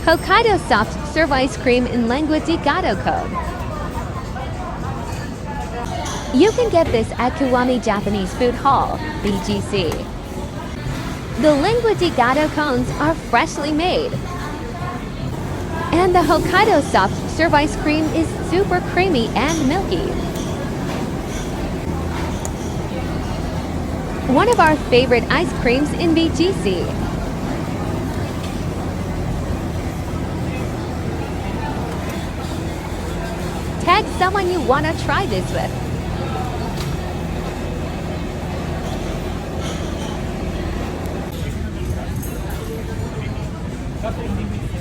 Hokkaido soft serve ice cream in Lengua de Gato cone. You can get this at Kiwami Japanese Food Hall, BGC. The Lengua de Gato cones are freshly made. And the Hokkaido soft serve ice cream is super creamy and milky. One of our favorite ice creams in BGC. Tag someone you want to try this with.